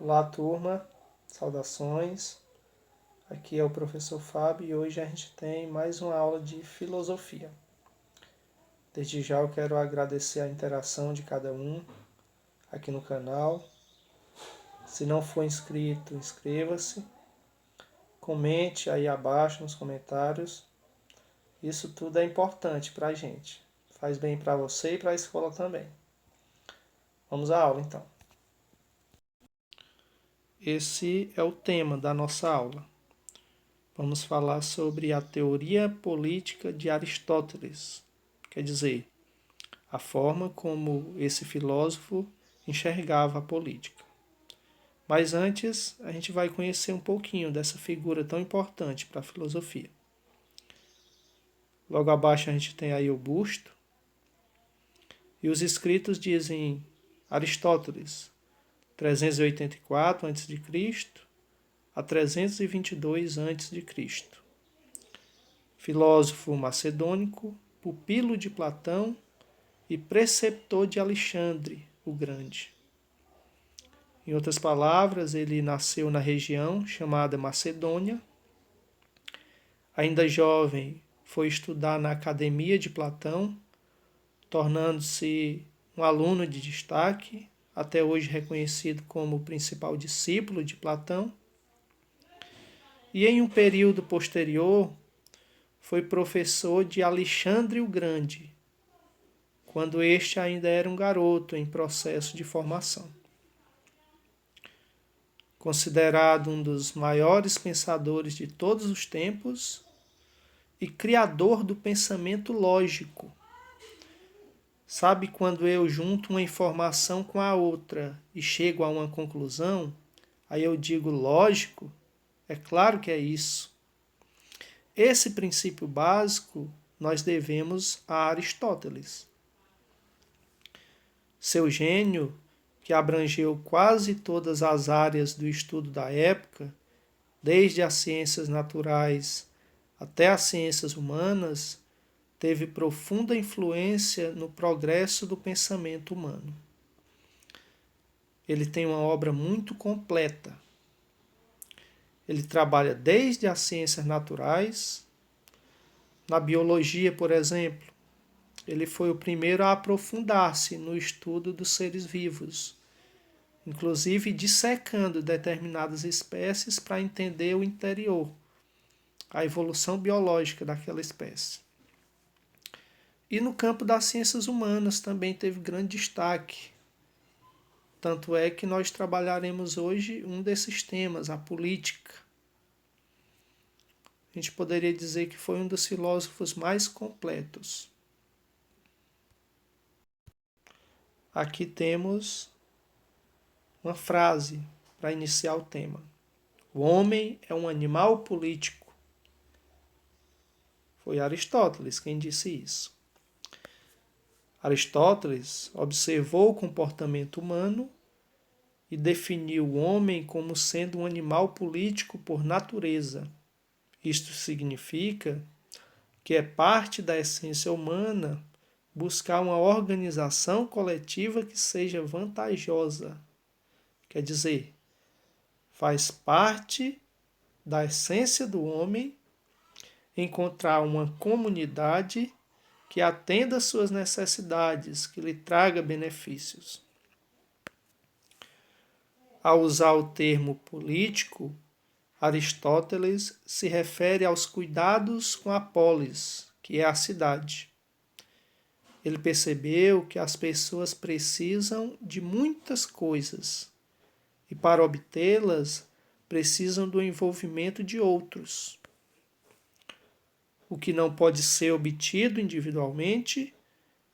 Olá, turma, saudações. Aqui é o professor Fábio e hoje a gente tem mais uma aula de filosofia. Desde já eu quero agradecer a interação de cada um aqui no canal. Se não for inscrito, inscreva-se. Comente aí abaixo nos comentários. Isso tudo é importante para a gente. Faz bem para você e para a escola também. Vamos à aula então. Esse é o tema da nossa aula. Vamos falar sobre a teoria política de Aristóteles, quer dizer, a forma como esse filósofo enxergava a política. Mas antes, a gente vai conhecer um pouquinho dessa figura tão importante para a filosofia. Logo abaixo a gente tem aí o busto, e os escritos dizem Aristóteles, 384 a.C. a 322 a.C. Filósofo macedônico, pupilo de Platão e preceptor de Alexandre o Grande. Em outras palavras, ele nasceu na região chamada Macedônia. Ainda jovem, foi estudar na Academia de Platão, tornando-se um aluno de destaque, até hoje reconhecido como o principal discípulo de Platão. E em um período posterior, foi professor de Alexandre o Grande, quando este ainda era um garoto em processo de formação. Considerado um dos maiores pensadores de todos os tempos e criador do pensamento lógico. Sabe quando eu junto uma informação com a outra e chego a uma conclusão? Aí eu digo lógico? É claro que é isso. Esse princípio básico nós devemos a Aristóteles. Seu gênio, que abrangeu quase todas as áreas do estudo da época, desde as ciências naturais até as ciências humanas, teve profunda influência no progresso do pensamento humano. Ele tem uma obra muito completa. Ele trabalha desde as ciências naturais, na biologia, por exemplo. Ele foi o primeiro a aprofundar-se no estudo dos seres vivos, inclusive dissecando determinadas espécies para entender o interior, a evolução biológica daquela espécie. E no campo das ciências humanas também teve grande destaque. Tanto é que nós trabalharemos hoje um desses temas, a política. A gente poderia dizer que foi um dos filósofos mais completos. Aqui temos uma frase para iniciar o tema. O homem é um animal político. Foi Aristóteles quem disse isso. Aristóteles observou o comportamento humano e definiu o homem como sendo um animal político por natureza. Isto significa que é parte da essência humana buscar uma organização coletiva que seja vantajosa. Quer dizer, faz parte da essência do homem encontrar uma comunidade que atenda às suas necessidades, que lhe traga benefícios. Ao usar o termo político, Aristóteles se refere aos cuidados com a polis, que é a cidade. Ele percebeu que as pessoas precisam de muitas coisas e, para obtê-las, precisam do envolvimento de outros. O que não pode ser obtido individualmente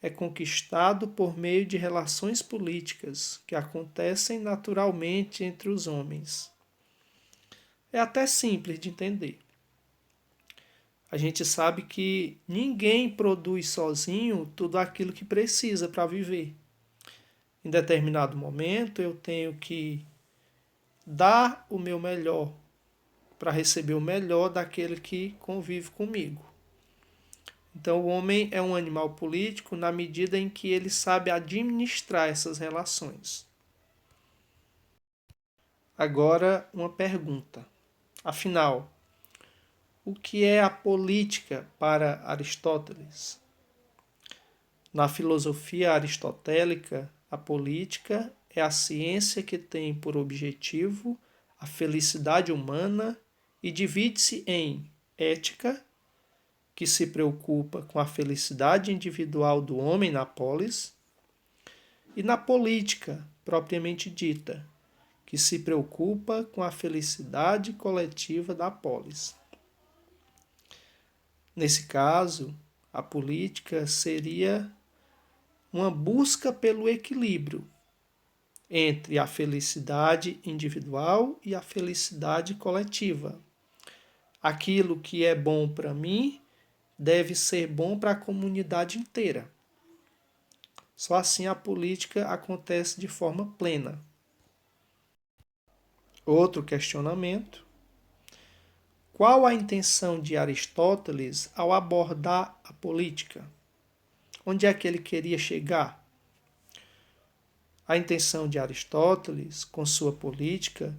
é conquistado por meio de relações políticas que acontecem naturalmente entre os homens. É até simples de entender. A gente sabe que ninguém produz sozinho tudo aquilo que precisa para viver. Em determinado momento, eu tenho que dar o meu melhor para receber o melhor daquele que convive comigo. Então, o homem é um animal político na medida em que ele sabe administrar essas relações. Agora, uma pergunta. Afinal, o que é a política para Aristóteles? Na filosofia aristotélica, a política é a ciência que tem por objetivo a felicidade humana e divide-se em ética, que se preocupa com a felicidade individual do homem na polis, e na política, propriamente dita, que se preocupa com a felicidade coletiva da polis. Nesse caso, a política seria uma busca pelo equilíbrio entre a felicidade individual e a felicidade coletiva. Aquilo que é bom para mim deve ser bom para a comunidade inteira. Só assim a política acontece de forma plena. Outro questionamento: qual a intenção de Aristóteles ao abordar a política? Onde é que ele queria chegar? A intenção de Aristóteles, com sua política,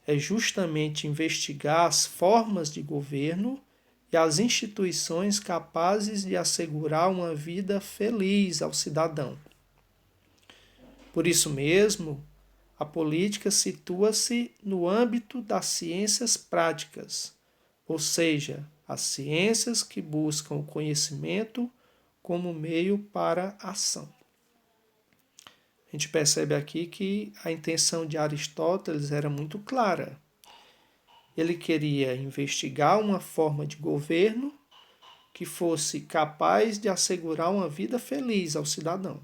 é justamente investigar as formas de governo e as instituições capazes de assegurar uma vida feliz ao cidadão. Por isso mesmo, a política situa-se no âmbito das ciências práticas, ou seja, as ciências que buscam o conhecimento como meio para a ação. A gente percebe aqui que a intenção de Aristóteles era muito clara. Ele queria investigar uma forma de governo que fosse capaz de assegurar uma vida feliz ao cidadão.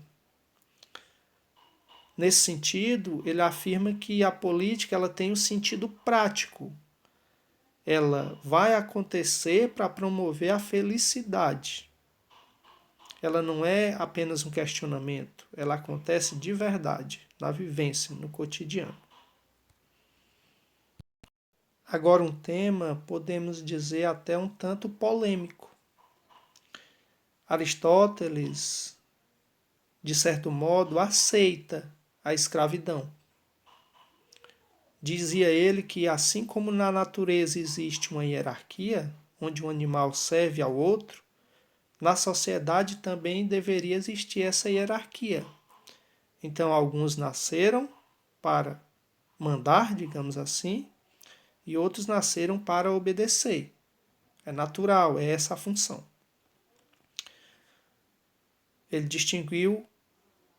Nesse sentido, ele afirma que a política ela tem um sentido prático. Ela vai acontecer para promover a felicidade. Ela não é apenas um questionamento, ela acontece de verdade, na vivência, no cotidiano. Agora um tema, podemos dizer até um tanto polêmico. Aristóteles, de certo modo, aceita a escravidão. Dizia ele que assim como na natureza existe uma hierarquia, onde um animal serve ao outro, na sociedade também deveria existir essa hierarquia. Então, alguns nasceram para mandar, digamos assim, e outros nasceram para obedecer. É natural, é essa a função. Ele distinguiu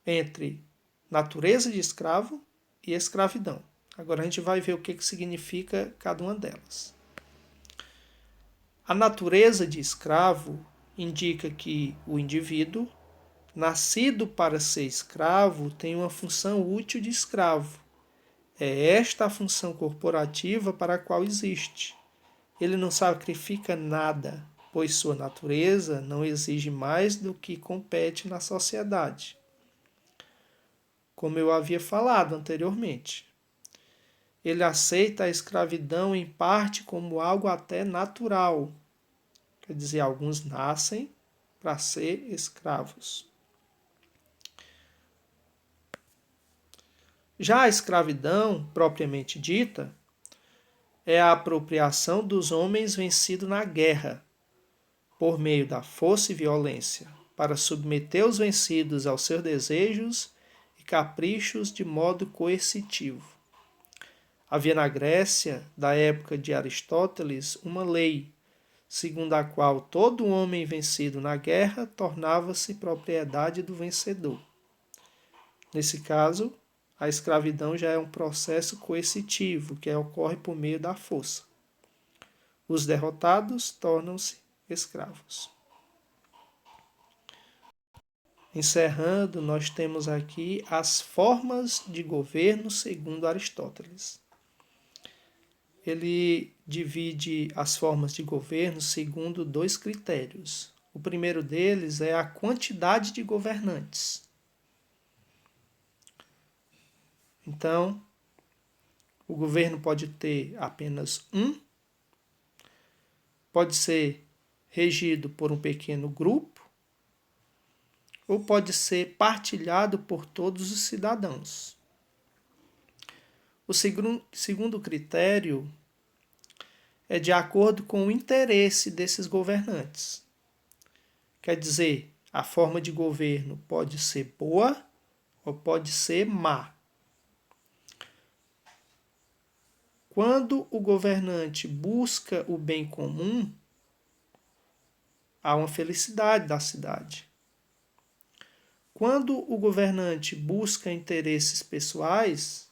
entre natureza de escravo e escravidão. Agora a gente vai ver o que significa cada uma delas. A natureza de escravo indica que o indivíduo, nascido para ser escravo, tem uma função útil de escravo. É esta a função corporativa para a qual existe. Ele não sacrifica nada, pois sua natureza não exige mais do que compete na sociedade. Como eu havia falado anteriormente, ele aceita a escravidão em parte como algo até natural. Quer dizer, alguns nascem para ser escravos. Já a escravidão, propriamente dita, é a apropriação dos homens vencidos na guerra, por meio da força e violência, para submeter os vencidos aos seus desejos e caprichos de modo coercitivo. Havia na Grécia, da época de Aristóteles, uma lei, segundo a qual todo homem vencido na guerra tornava-se propriedade do vencedor. Nesse caso, a escravidão já é um processo coercitivo que ocorre por meio da força. Os derrotados tornam-se escravos. Encerrando, nós temos aqui as formas de governo segundo Aristóteles. Ele divide as formas de governo segundo dois critérios. O primeiro deles é a quantidade de governantes. Então, o governo pode ter apenas um, pode ser regido por um pequeno grupo, ou pode ser partilhado por todos os cidadãos. O segundo critério é de acordo com o interesse desses governantes. Quer dizer, a forma de governo pode ser boa ou pode ser má. Quando o governante busca o bem comum, há uma felicidade da cidade. Quando o governante busca interesses pessoais,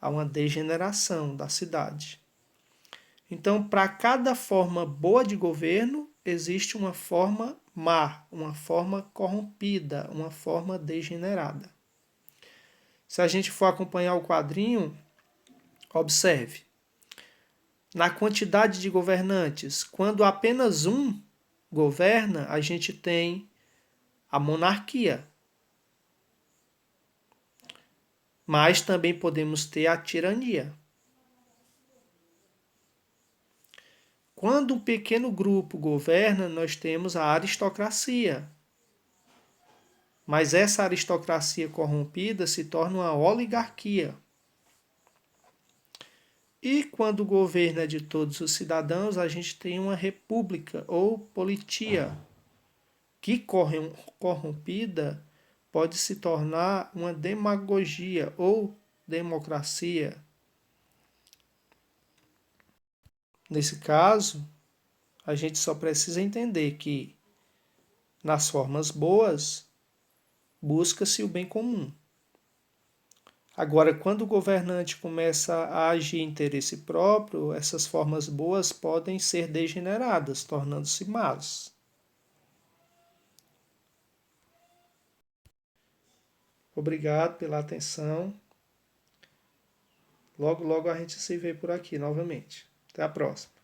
há uma degeneração da cidade. Então, para cada forma boa de governo, existe uma forma má, uma forma corrompida, uma forma degenerada. Se a gente for acompanhar o quadrinho, observe. Na quantidade de governantes, quando apenas um governa, a gente tem a monarquia. Mas também podemos ter a tirania. Quando um pequeno grupo governa, nós temos a aristocracia. Mas essa aristocracia corrompida se torna uma oligarquia. E quando o governo é de todos os cidadãos, a gente tem uma república ou politia, que corrompida pode se tornar uma demagogia ou democracia. Nesse caso, a gente só precisa entender que, nas formas boas, busca-se o bem comum. Agora, quando o governante começa a agir em interesse próprio, essas formas boas podem ser degeneradas, tornando-se más. Obrigado pela atenção. Logo, logo a gente se vê por aqui novamente. Até a próxima.